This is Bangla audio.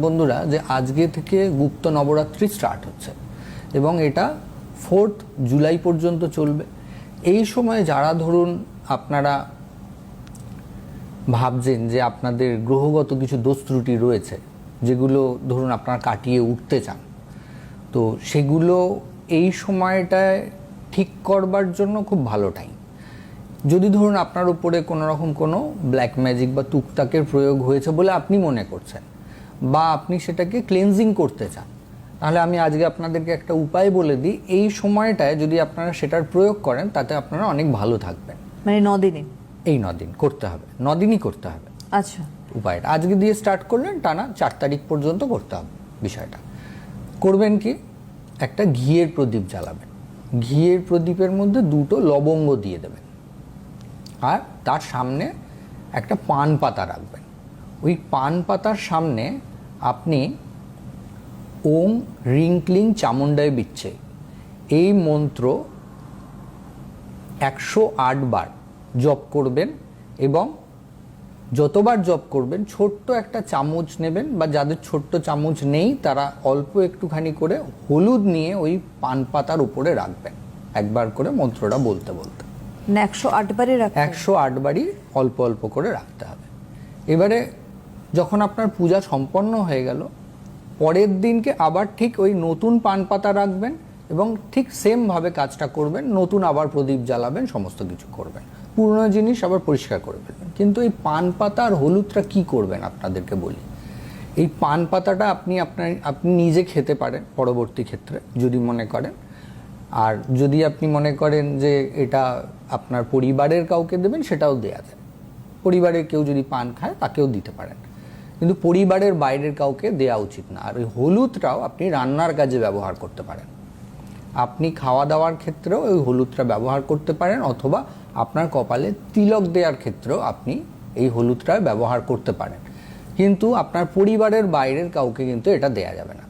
বন্ধুরা, যে আজকে থেকে গুপ্ত নবরাত্রি স্টার্ট হচ্ছে এবং এটা 4 জুলাই পর্যন্ত চলবে। এই সময় যারা ধরুন আপনারা ভাবছেন যে আপনাদের গ্রহগত কিছু দোষ ত্রুটি রয়েছে, যেগুলো ধরুন আপনারা কাটিয়ে উঠতে চান, তো সেগুলো এই সময়টায় ঠিক করবার জন্য খুব ভালো টাইম। যদি ধরুন আপনার উপরে কোনো রকম কোনো ব্ল্যাক ম্যাজিক বা তুকতাকের প্রয়োগ হয়েছে বলে আপনি মনে করছেন, বা আপনি সেটাকে ক্লিনজিং করতে চান, তাহলে আমি আজকে আপনাদেরকে একটা উপায় বলে দিই। এই সময়টায় যদি আপনারা সেটার প্রয়োগ করেন, তাতে আপনারা অনেক ভালো থাকবেন। মানে 9 দিনে? এই 9 দিন করতে হবে, 9 দিনই করতে হবে। আচ্ছা, উপায়টা আজকে দিয়ে স্টার্ট করলেন, টানা 4 তারিখ পর্যন্ত করতে হবে। বিষয়টা করবেন কি, একটা ঘিয়ের প্রদীপ জ্বালাবেন। ঘিয়ের প্রদীপের মধ্যে 2টো লবঙ্গ দিয়ে দেবেন, আর তার সামনে একটা পান পাতা রাখবেন। ওই পান পাতার সামনে আপনি ওম হ্রিং ক্লিং চামুণ্ডায় বিচ্ছে এই মন্ত্র 108 বার জপ করবেন, এবং যতবার জপ করবেন ছোট্ট একটা চামচ নেবেন, বা যাদের ছোট্ট চামচ নেই তারা অল্প একটুখানি করে হলুদ নিয়ে ওই পান পাতার উপরে রাখবেন, একবার করে মন্ত্রটা বলতে বলতে। 108 বারই রাখতে? 108 বারই অল্প অল্প করে রাখতে হবে। এবারে যখন আপনার পূজা সম্পন্ন হয়ে গেল, পরের দিনকে আবার ঠিক ওই নতুন পান পাতা রাখবেন এবং ঠিক সেমভাবে কাজটা করবেন। নতুন আবার প্রদীপ জ্বালাবেন, সমস্ত কিছু করবেন, পুরনো জিনিস আবার পরিষ্কার করে ফেলবেন। কিন্তু এই পান পাতা আর হলুদটা কি করবেন আপনাদেরকে বলি। এই পান পাতাটা আপনি নিজে খেতে পারেন পরবর্তী ক্ষেত্রে যদি মনে করেন, আর যদি আপনি মনে করেন যে এটা আপনার পরিবারের কাউকে দেবেন, সেটাও দেয়া যায়। পরিবারের কেউ যদি পান খায় তাকেও দিতে পারেন, কিন্তু পরিবারের বাইরের কাউকে দেওয়া উচিত না। আর ওই হলুদটাও আপনি রান্নার কাজে ব্যবহার করতে পারেন, আপনি খাওয়া দাওয়ার ক্ষেত্রেও ওই হলুদটা ব্যবহার করতে পারেন, অথবা আপনার কপালে তিলক দেওয়ার ক্ষেত্রেও আপনি এই হলুদটা ব্যবহার করতে পারেন। কিন্তু আপনার পরিবারের বাইরের কাউকে কিন্তু এটা দেয়া যাবে না।